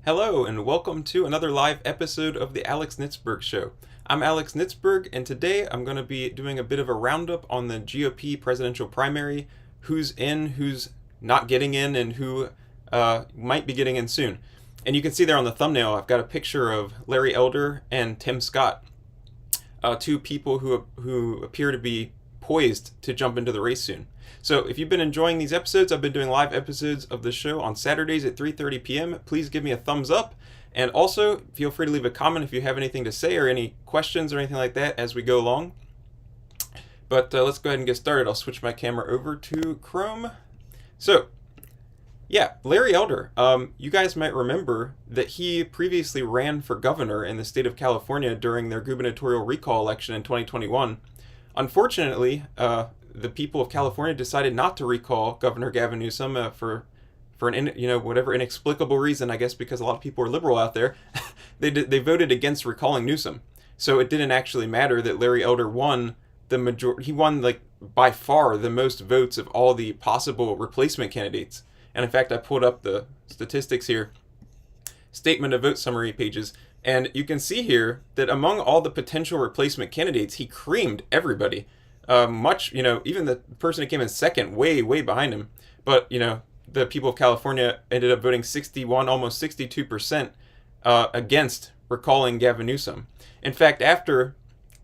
Hello, and welcome to another live episode of the Alex Nitzberg Show. I'm Alex Nitzberg, and today I'm going to be doing a bit of a roundup on the GOP presidential primary, who's in, who's not getting in, and who might be getting in soon. And you can see there on the thumbnail, I've got a picture of Larry Elder and Tim Scott, two people who appear to be poised to jump into the race soon. So if you've been enjoying these episodes, I've been doing live episodes of the show on Saturdays at 3:30 p.m. Please give me a thumbs up. And also, feel free to leave a comment if you have anything to say or any questions or anything like that as we go along. But let's go ahead and get started. I'll switch my camera over to Chrome. So, yeah, Larry Elder. You guys might remember that he previously ran for governor in the state of California during their gubernatorial recall election in 2021. Unfortunately, the people of California decided not to recall Governor Gavin Newsom for an whatever inexplicable reason, I guess because a lot of people are liberal out there. They voted against recalling Newsom, so it didn't actually matter that Larry Elder won the majority. He won like by far the most votes of all the possible replacement candidates. And in fact, I pulled up the statistics here, statement of vote summary pages, and you can see here that among all the potential replacement candidates, he creamed everybody. Even the person who came in second, way behind him. But, the people of California ended up voting 61, almost 62% against recalling Gavin Newsom. In fact, after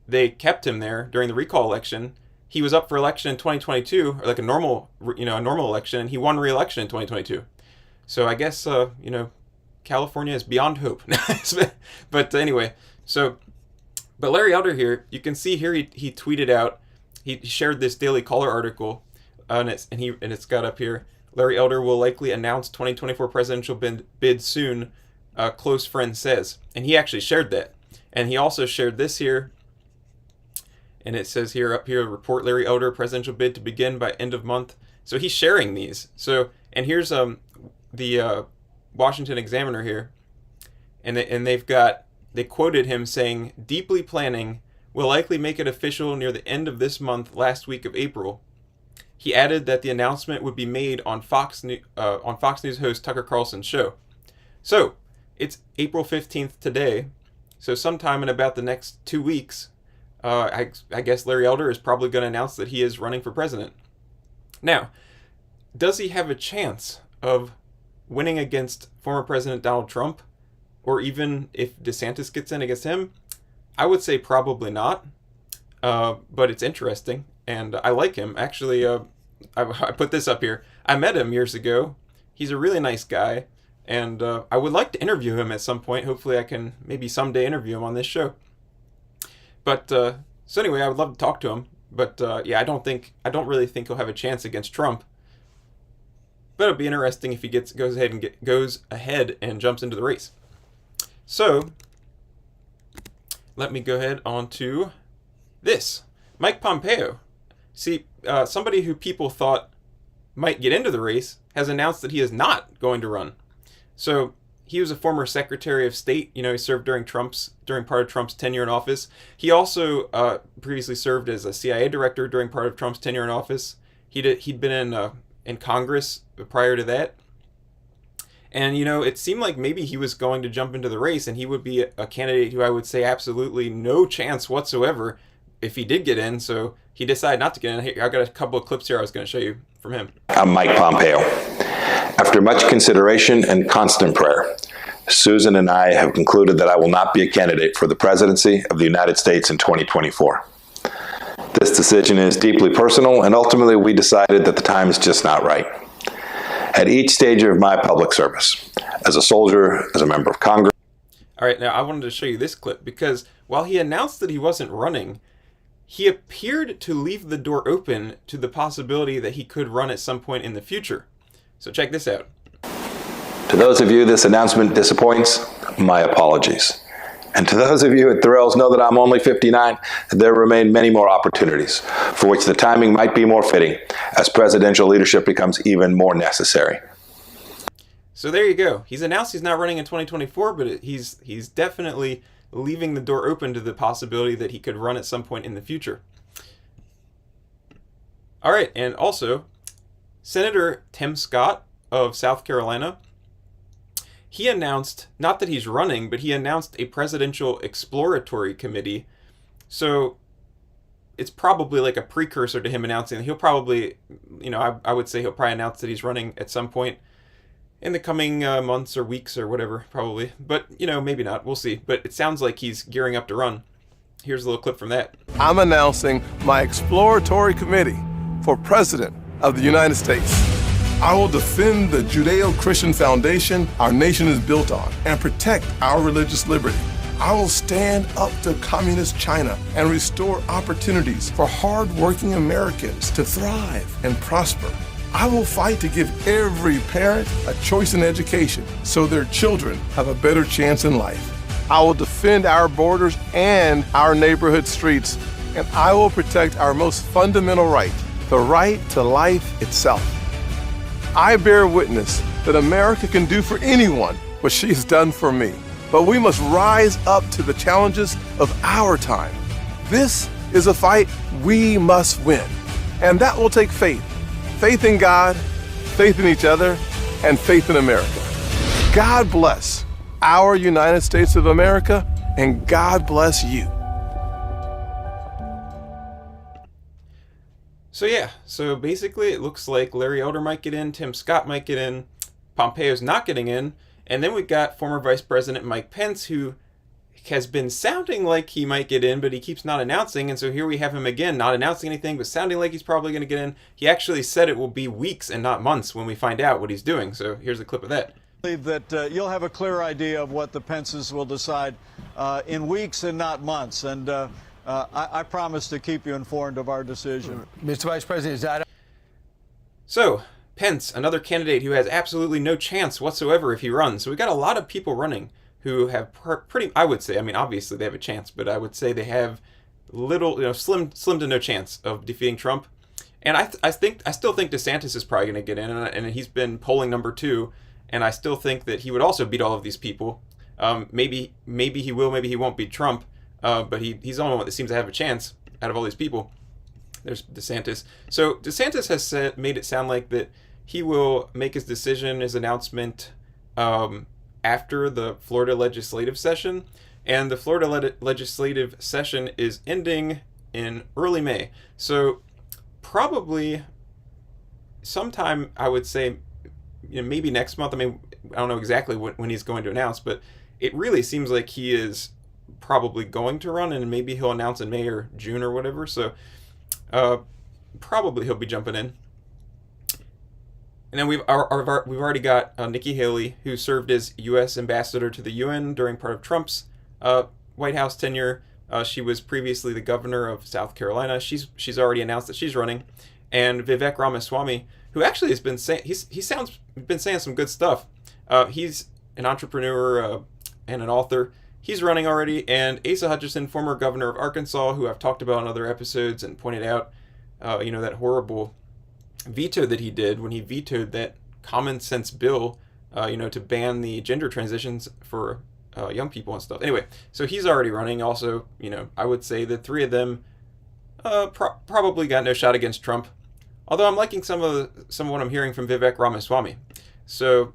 they kept him there during the recall election, he was up for election in 2022, or like a normal election, and he won re-election in 2022. So I guess, California is beyond hope. But anyway, but Larry Elder here, you can see here he tweeted out, he shared this Daily Caller article, and it's got up here, Larry Elder will likely announce 2024 presidential bid soon, close friend says. And he actually shared that. And he also shared this here, and it says here, up here, report Larry Elder presidential bid to begin by end of month. So he's sharing these. So, and here's the Washington Examiner here, and they quoted him saying, deeply planning, will likely make it official near the end of this month, last week of April. He added that the announcement would be made on Fox News host Tucker Carlson's show. So, it's April 15th today, so sometime in about the next 2 weeks, I guess Larry Elder is probably going to announce that he is running for president. Now, does he have a chance of winning against former President Donald Trump, or even if DeSantis gets in against him? I would say probably not, but it's interesting, and I like him. Actually, I put this up here. I met him years ago. He's a really nice guy, and I would like to interview him at some point. Hopefully I can maybe someday interview him on this show. But, so anyway, I would love to talk to him, but yeah, I don't really think he'll have a chance against Trump. But it'll be interesting if he goes ahead and jumps into the race. So, let me go ahead on to this. Mike Pompeo. See, somebody who people thought might get into the race has announced that he is not going to run. So he was a former Secretary of State. He served during part of Trump's tenure in office. He also previously served as a CIA director during part of Trump's tenure in office. He'd been in Congress prior to that. And, it seemed like maybe he was going to jump into the race, and he would be a candidate who I would say absolutely no chance whatsoever if he did get in. So he decided not to get in. I got a couple of clips here I was going to show you from him. I'm Mike Pompeo. After much consideration and constant prayer, Susan and I have concluded that I will not be a candidate for the presidency of the United States in 2024. This decision is deeply personal, and ultimately we decided that the time is just not right. At each stage of my public service, as a soldier, as a member of Congress. All right, now I wanted to show you this clip because while he announced that he wasn't running, he appeared to leave the door open to the possibility that he could run at some point in the future. So check this out. To those of you this announcement disappoints, my apologies. And to those of you at Thrills, know that I'm only 59, there remain many more opportunities for which the timing might be more fitting as presidential leadership becomes even more necessary. So there you go. He's announced he's not running in 2024, but he's definitely leaving the door open to the possibility that he could run at some point in the future. All right, and also, Senator Tim Scott of South Carolina, he announced, not that he's running, but he announced a presidential exploratory committee. So it's probably like a precursor to him announcing. He'll probably, I would say he'll probably announce that he's running at some point in the coming months or weeks or whatever, probably. But, maybe not. We'll see. But it sounds like he's gearing up to run. Here's a little clip from that. I'm announcing my exploratory committee for President of the United States. I will defend the Judeo-Christian foundation our nation is built on and protect our religious liberty. I will stand up to communist China and restore opportunities for hard-working Americans to thrive and prosper. I will fight to give every parent a choice in education so their children have a better chance in life. I will defend our borders and our neighborhood streets, and I will protect our most fundamental right, the right to life itself. I bear witness that America can do for anyone what she has done for me, but we must rise up to the challenges of our time. This is a fight we must win, and that will take faith. Faith in God, faith in each other, and faith in America. God bless our United States of America, and God bless you. So basically it looks like Larry Elder might get in, Tim Scott might get in, Pompeo's not getting in, and then we've got former Vice President Mike Pence, who has been sounding like he might get in, but he keeps not announcing, and so here we have him again, not announcing anything, but sounding like he's probably going to get in. He actually said it will be weeks and not months when we find out what he's doing, so here's a clip of that. I believe that you'll have a clear idea of what the Pences will decide in weeks and not months, and I promise to keep you informed of our decision. Mr. Vice President, is that... So, Pence, another candidate who has absolutely no chance whatsoever if he runs. So we got a lot of people running who have pretty, I would say, I mean, obviously they have a chance, but I would say they have little, slim to no chance of defeating Trump. And I still think DeSantis is probably going to get in, and he's been polling number 2, and I still think that he would also beat all of these people. Maybe he will, maybe he won't beat Trump, but he's the only one that seems to have a chance out of all these people. There's DeSantis. So DeSantis has made it sound like that he will make his decision, his announcement, after the Florida legislative session, and the Florida legislative session is ending in early May. So probably sometime, I would say, maybe next month. I mean, I don't know exactly when he's going to announce, but it really seems like he is probably going to run, and maybe he'll announce in May or June or whatever. So probably he'll be jumping in. And then we've already got Nikki Haley, who served as U.S. ambassador to the UN during part of Trump's White House tenure. She was previously the governor of South Carolina. She's already announced that she's running. And Vivek Ramaswamy, who actually has been saying been saying some good stuff. He's an entrepreneur and an author. He's running already. And Asa Hutchinson, former governor of Arkansas, who I've talked about in other episodes and pointed out, that horrible veto that he did when he vetoed that common sense bill, to ban the gender transitions for young people and stuff. Anyway, so he's already running. Also, I would say the 3 of them probably got no shot against Trump. Although I'm liking some of what I'm hearing from Vivek Ramaswamy. So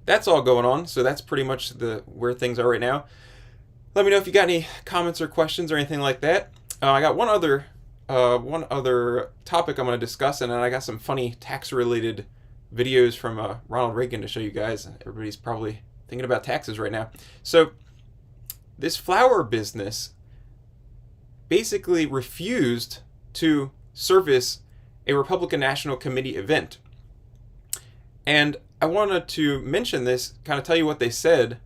that's all going on. So that's pretty much where things are right now. Let me know if you got any comments or questions or anything like that. I got one other topic I'm going to discuss, and then I got some funny tax-related videos from Ronald Reagan to show you guys. Everybody's probably thinking about taxes right now. So this flower business basically refused to service a Republican National Committee event. And I wanted to mention this, kind of tell you what they said,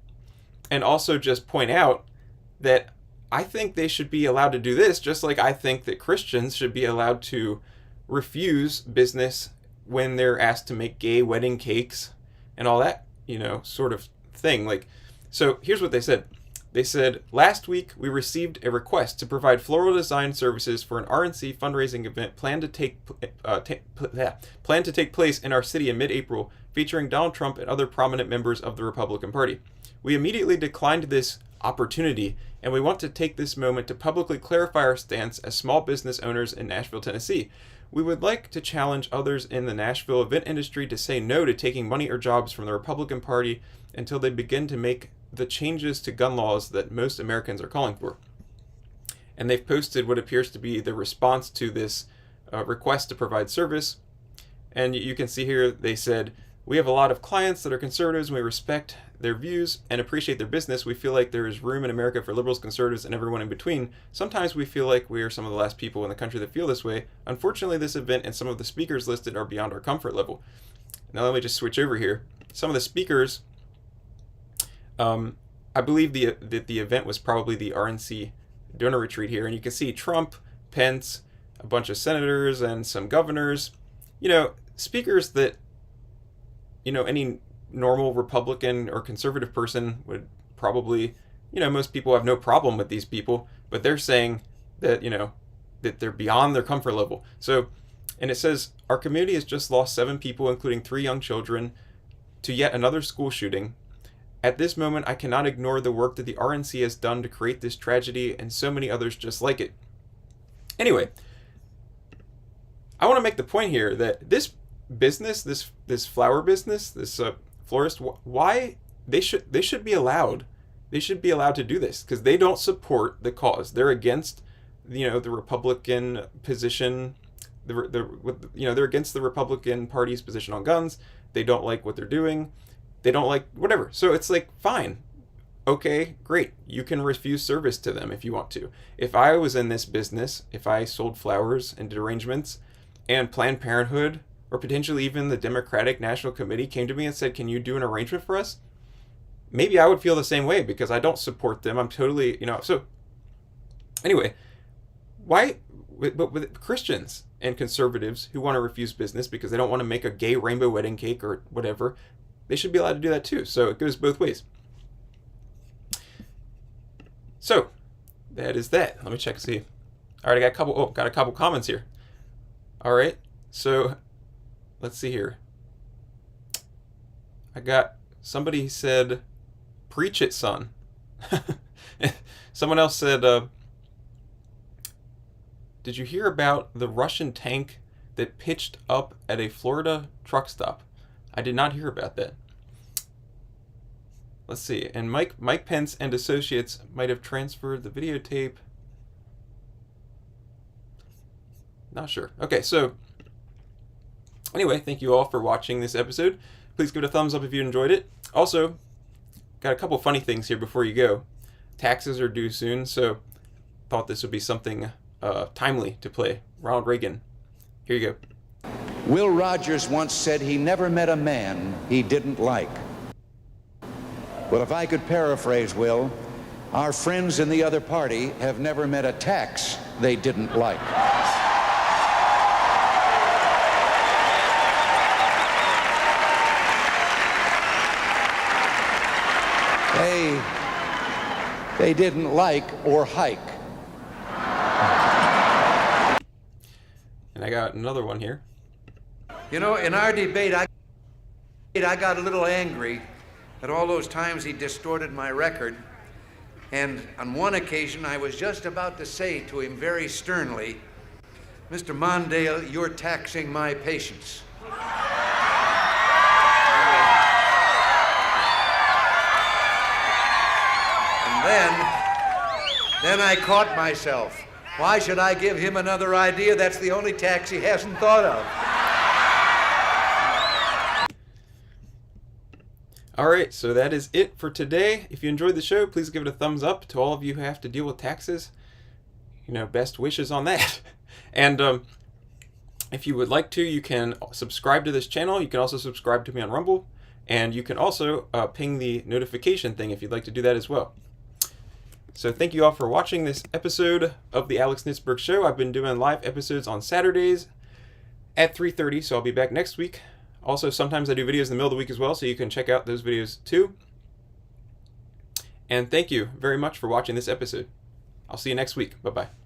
and also just point out that I think they should be allowed to do this, just like I think that Christians should be allowed to refuse business when they're asked to make gay wedding cakes and all that, sort of thing. So here's what they said. They said, last week we received a request to provide floral design services for an RNC fundraising event planned to take place in our city in mid-April, featuring Donald Trump and other prominent members of the Republican Party. We immediately declined this opportunity, and we want to take this moment to publicly clarify our stance as small business owners in Nashville, Tennessee. we would like to challenge others in the Nashville event industry to say no to taking money or jobs from the Republican Party until they begin to make the changes to gun laws that most Americans are calling for. And they've posted what appears to be the response to this request to provide service. And you can see here they said, "We have a lot of clients that are conservatives and we respect their views and appreciate their business. We feel like there is room in America for liberals, conservatives, and everyone in between. Sometimes we feel like we are some of the last people in the country that feel this way. Unfortunately, this event and some of the speakers listed are beyond our comfort level." Now let me just switch over here. Some of the speakers, I believe the event was probably the RNC donor retreat here, and you can see Trump, Pence, a bunch of senators, and some governors. Speakers that, any normal Republican or conservative person would probably, most people have no problem with these people, but they're saying that, that they're beyond their comfort level. So, and it says, "Our community has just lost 7 people, including 3 young children, to yet another school shooting. At this moment, I cannot ignore the work that the RNC has done to create this tragedy and so many others just like it." Anyway, I want to make the point here that this business, this flower business, this florist, why they should be allowed. They should be allowed to do this because they don't support the cause. They're against, the Republican position. They're against the Republican Party's position on guns. They don't like what they're doing. They don't like whatever. So it's like, fine. Okay, great. You can refuse service to them if you want to. If I was in this business, if I sold flowers and did arrangements, and Planned Parenthood, or potentially even the Democratic National Committee came to me and said, "Can you do an arrangement for us?" Maybe I would feel the same way because I don't support them. I'm totally, so anyway, but with Christians and conservatives who want to refuse business because they don't want to make a gay rainbow wedding cake or whatever, they should be allowed to do that too. So it goes both ways. So that is that. Let me check and see. All right, I got a couple comments here. All right, so let's see here. I got somebody said, "Preach it, son." Someone else said, "Did you hear about the Russian tank that pitched up at a Florida truck stop?" I did not hear about that. Let's see. And Mike Pence and associates might have transferred the videotape. Not sure. Okay, so anyway, thank you all for watching this episode. Please give it a thumbs up if you enjoyed it. Also, got a couple funny things here before you go. Taxes are due soon, so thought this would be something timely to play. Ronald Reagan. Here you go. Will Rogers once said he never met a man he didn't like. Well, if I could paraphrase Will, our friends in the other party have never met a tax they didn't like. They didn't like or hike. And I got another one here. In our debate, I got a little angry at all those times he distorted my record. And on one occasion, I was just about to say to him very sternly, "Mr. Mondale, you're taxing my patience." Then I caught myself. Why should I give him another idea? That's the only tax he hasn't thought of. All right, so that is it for today. If you enjoyed the show, please give it a thumbs up. To all of you who have to deal with taxes, best wishes on that. And if you would like to, you can subscribe to this channel. You can also subscribe to me on Rumble. And you can also ping the notification thing if you'd like to do that as well. So thank you all for watching this episode of the Alex Nitzberg Show. I've been doing live episodes on Saturdays at 3:30, so I'll be back next week. Also, sometimes I do videos in the middle of the week as well, so you can check out those videos too. And thank you very much for watching this episode. I'll see you next week. Bye-bye.